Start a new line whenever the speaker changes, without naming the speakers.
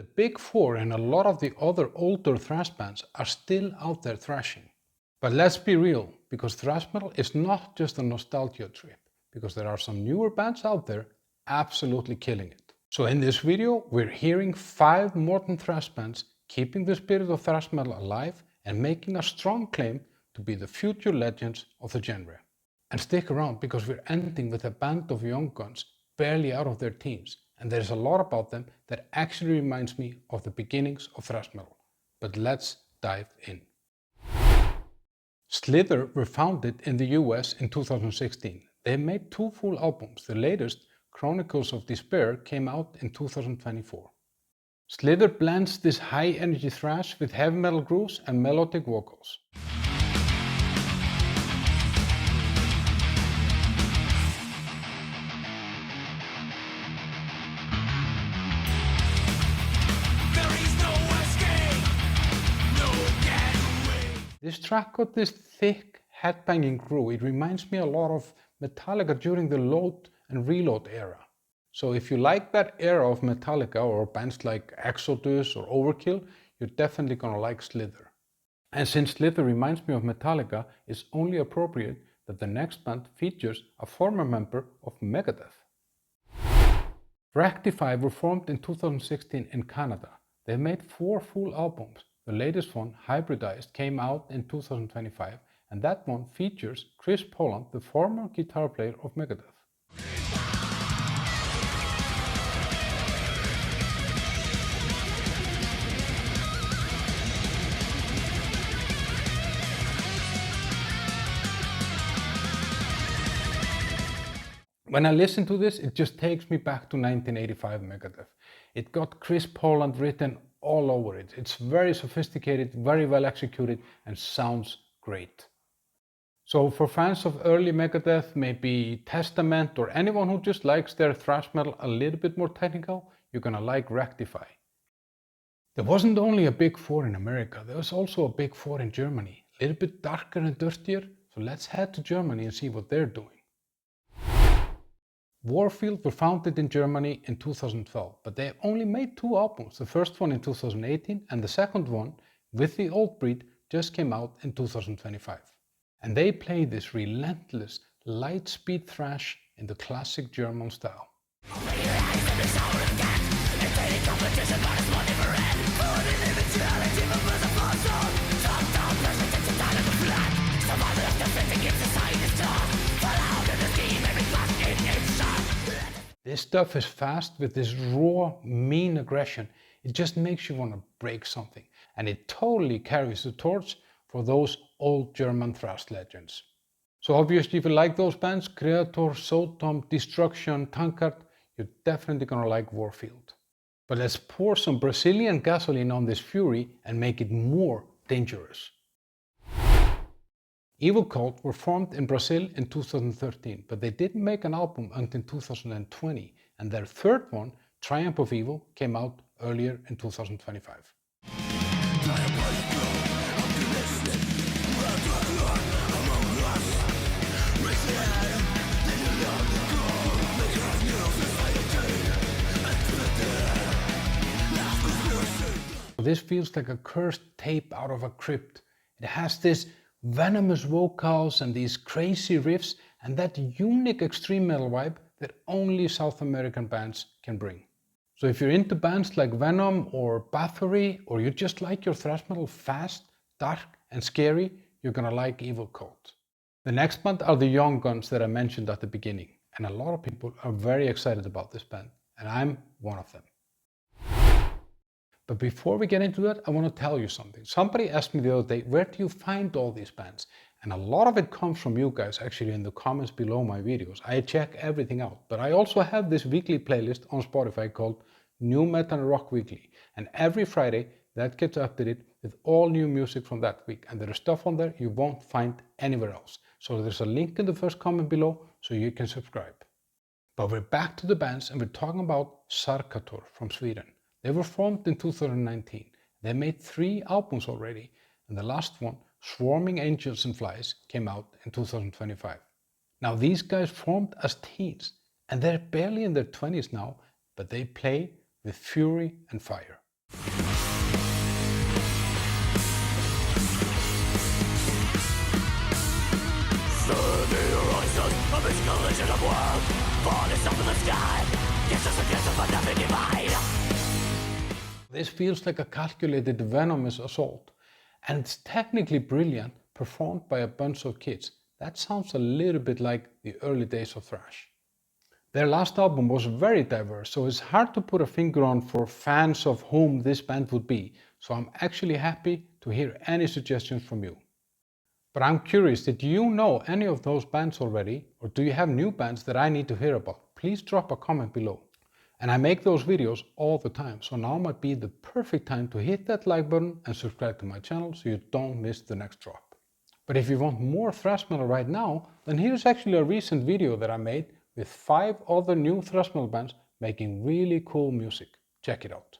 The big four and a lot of the other older thrash bands are still out there thrashing. But let's be real, because thrash metal is not just a nostalgia trip, because there are some newer bands out there absolutely killing it. So in this video, we're hearing 5 modern thrash bands keeping the spirit of thrash metal alive and making a strong claim to be the future legends of the genre. And stick around, because we're ending with a band of young guns barely out of their teens, and there's a lot about them that actually reminds me of the beginnings of thrash metal. But let's dive in. SLYTHER were founded in the US in 2016. They made 2 full albums. The latest, Chronicles of Despair, came out in 2024. SLYTHER blends this high-energy thrash with heavy metal grooves and melodic vocals. This track got this thick, headbanging groove. It reminds me a lot of Metallica during the Load and Reload era. So if you like that era of Metallica or bands like Exodus or Overkill, you're definitely gonna like SLYTHER. And since SLYTHER reminds me of Metallica, it's only appropriate that the next band features a former member of Megadeth. WRECK-DEFY were formed in 2016 in Canada. They made 4 full albums. The latest one, Hybridized, came out in 2025, and that one features Chris Poland, the former guitar player of Megadeth. When I listen to this, it just takes me back to 1985 Megadeth. It got Chris Poland written all over it. It's very sophisticated, very well executed, and sounds great. So for fans of early Megadeth, maybe Testament, or anyone who just likes their thrash metal a little bit more technical, you're gonna like WRECK-DEFY. There wasn't only a big 4 in America, there was also a big 4 in Germany. A little bit darker and dirtier, so let's head to Germany and see what they're doing. WARFIELD were founded in Germany in 2012, but they only made 2 albums, the first one in 2018 and the second one, With the Old Breed, just came out in 2025. And they play this relentless, light speed thrash in the classic German style. This stuff is fast with this raw, mean aggression. It just makes you want to break something. And it totally carries the torch for those old German thrash legends. So obviously if you like those bands, Kreator, Sodom, Destruction, Tankard, you're definitely gonna like WARFIELD. But let's pour some Brazilian gasoline on this fury and make it more dangerous. EVILCULT were formed in Brazil in 2013, but they didn't make an album until 2020, and their third one, Triumph of Evil, came out earlier in 2025. This feels like a cursed tape out of a crypt. It has this venomous vocals and these crazy riffs and that unique extreme metal vibe that only South American bands can bring. So if you're into bands like Venom or Bathory, or you just like your thrash metal fast, dark and scary, you're gonna like EVILCULT. The next band are the Young Guns that I mentioned at the beginning, and a lot of people are very excited about this band, and I'm one of them. But before we get into that, I want to tell you something. Somebody asked me the other day, where do you find all these bands? And a lot of it comes from you guys actually in the comments below my videos. I check everything out, but I also have this weekly playlist on Spotify called New Metal and Rock Weekly. And every Friday that gets updated with all new music from that week. And there is stuff on there you won't find anywhere else. So there's a link in the first comment below so you can subscribe. But we're back to the bands and we're talking about SARCATOR from Sweden. They were formed in 2019. They made 3 albums already, and the last one, Swarming Angels and Flies, came out in 2025. Now these guys formed as teens, and they're barely in their 20s now, but they play with fury and fire. This feels like a calculated venomous assault, and it's technically brilliant, performed by a bunch of kids. That sounds a little bit like the early days of thrash. Their last album was very diverse, so it's hard to put a finger on for fans of whom this band would be, so I'm actually happy to hear any suggestions from you. But I'm curious, did you know any of those bands already, or do you have new bands that I need to hear about? Please drop a comment below. And I make those videos all the time, so now might be the perfect time to hit that like button and subscribe to my channel so you don't miss the next drop. But if you want more thrash metal right now, then here's actually a recent video that I made with 5 other new thrash metal bands making really cool music. Check it out.